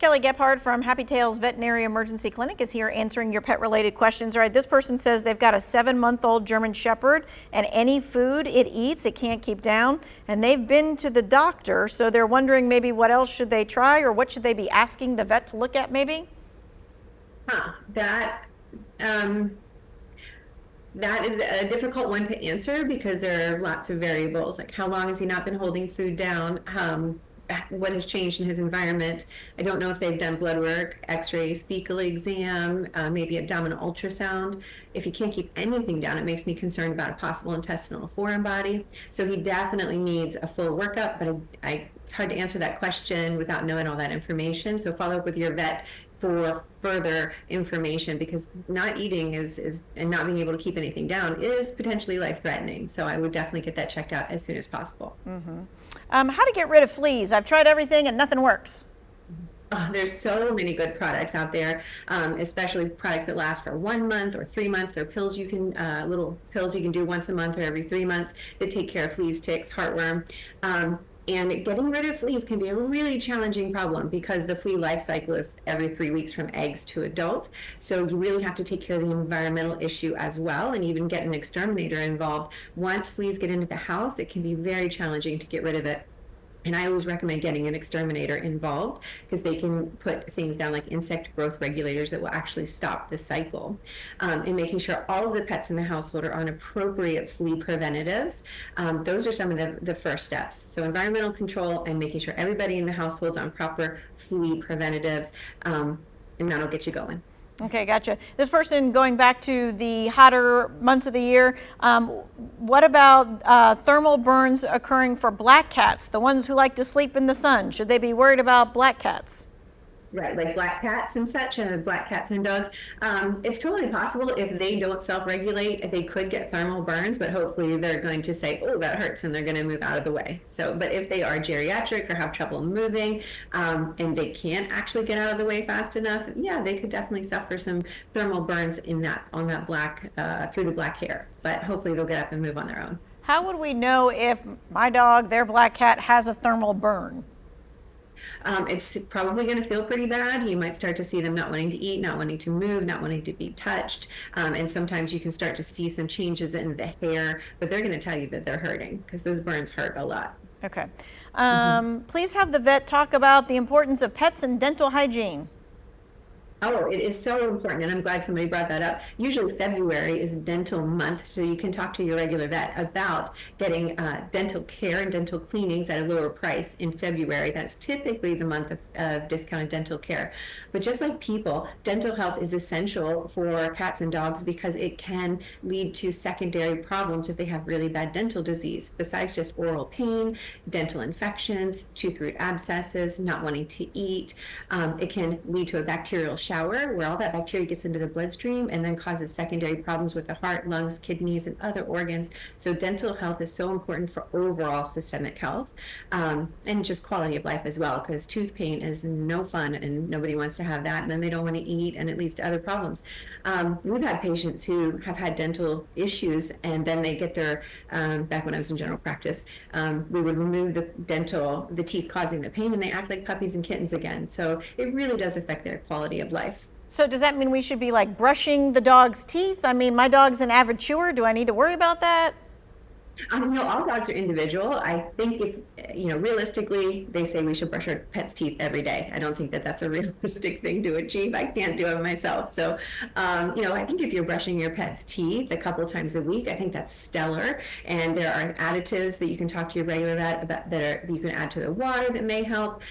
Kelly Gephardt from Happy Tales Veterinary Emergency Clinic is here answering your pet-related questions. All right, this person says they've got a 7-month-old German Shepherd, and any food it eats, it can't keep down. And they've been to the doctor, so they're wondering maybe what else should they try, or what should they be asking the vet to look at maybe? That is a difficult one to answer because there are lots of variables, like how long has he not been holding food down? What has changed in his environment? I don't know if they've done blood work, x-rays, fecal exam, maybe abdominal ultrasound. If he can't keep anything down, it makes me concerned about a possible intestinal foreign body. So he definitely needs a full workup, but it's hard to answer that question without knowing all that information. So follow up with your vet for further information, because not eating and not being able to keep anything down is potentially life-threatening. So I would definitely get that checked out as soon as possible. How to get rid of fleas? I've tried everything and nothing works. Oh, there's so many good products out there, especially products that last for 1 month or 3 months. They're pills you can, little pills you can do once a month or every 3 months that take care of fleas, ticks, heartworm. And getting rid of fleas can be a really challenging problem because the flea life cycle is every 3 weeks from eggs to adult. So you really have to take care of the environmental issue as well, and even get an exterminator involved. Once fleas get into the house, it can be very challenging to get rid of it. And I always recommend getting an exterminator involved because they can put things down like insect growth regulators that will actually stop the cycle. And making sure all of the pets in the household are on appropriate flea preventatives. Those are some of the first steps. So environmental control and making sure everybody in the household's on proper flea preventatives, and that'll get you going. Okay, gotcha. This person, going back to the hotter months of the year, what about thermal burns occurring for black cats, the ones who like to sleep in the sun? Should they be worried about black cats? Right, like black cats and such, and black cats and dogs. It's totally possible if they don't self-regulate, they could get thermal burns, but hopefully they're going to say, oh, that hurts, and they're going to move out of the way. So, but if they are geriatric or have trouble moving, and they can't actually get out of the way fast enough, yeah, they could definitely suffer some thermal burns on that black, through the black hair. But hopefully they'll get up and move on their own. How would we know if my dog, their black cat, has a thermal burn? It's probably going to feel pretty bad. You might start to see them not wanting to eat, not wanting to move, not wanting to be touched. And sometimes you can start to see some changes in the hair, but they're going to tell you that they're hurting because those burns hurt a lot. Okay. Please have the vet talk about the importance of pets and dental hygiene. Oh, it is so important, and I'm glad somebody brought that up. Usually February is dental month, so you can talk to your regular vet about getting dental care and dental cleanings at a lower price in February. That's typically the month of discounted dental care. But just like people, dental health is essential for cats and dogs because it can lead to secondary problems if they have really bad dental disease. Besides just oral pain, dental infections, tooth root abscesses, not wanting to eat, it can lead to a bacterial shower where all that bacteria gets into the bloodstream and then causes secondary problems with the heart, lungs, kidneys, and other organs. So dental health is so important for overall systemic health, and just quality of life as well, because tooth pain is no fun and nobody wants to have that, and then they don't want to eat and it leads to other problems. We've had patients who have had dental issues and then they get their, back when I was in general practice, we would remove the teeth causing the pain, and they act like puppies and kittens again. So it really does affect their quality of life. So does that mean we should be like brushing the dog's teeth? I mean, my dog's an avid chewer. Do I need to worry about that? All dogs are individual. I think if, realistically, they say we should brush our pet's teeth every day. I don't think that that's a realistic thing to achieve. I can't do it myself. So, I think if you're brushing your pet's teeth a couple times a week, I think that's stellar. And there are additives that you can talk to your regular vet about that you can add to the water that may help.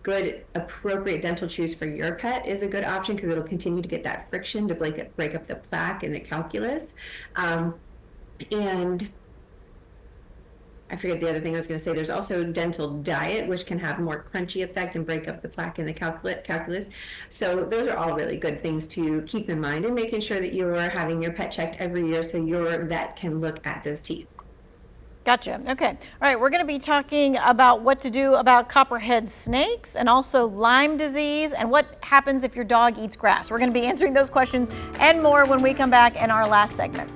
Good, appropriate dental chews for your pet is a good option because it'll continue to get that friction to break up the plaque and the calculus. And I forget the other thing I was going to say. There's also dental diet, which can have more crunchy effect and break up the plaque and the calculus. So those are all really good things to keep in mind, and making sure that you're having your pet checked every year so your vet can look at those teeth. Gotcha. Okay. All right. We're going to be talking about what to do about copperhead snakes and also Lyme disease and what happens if your dog eats grass. We're going to be answering those questions and more when we come back in our last segment.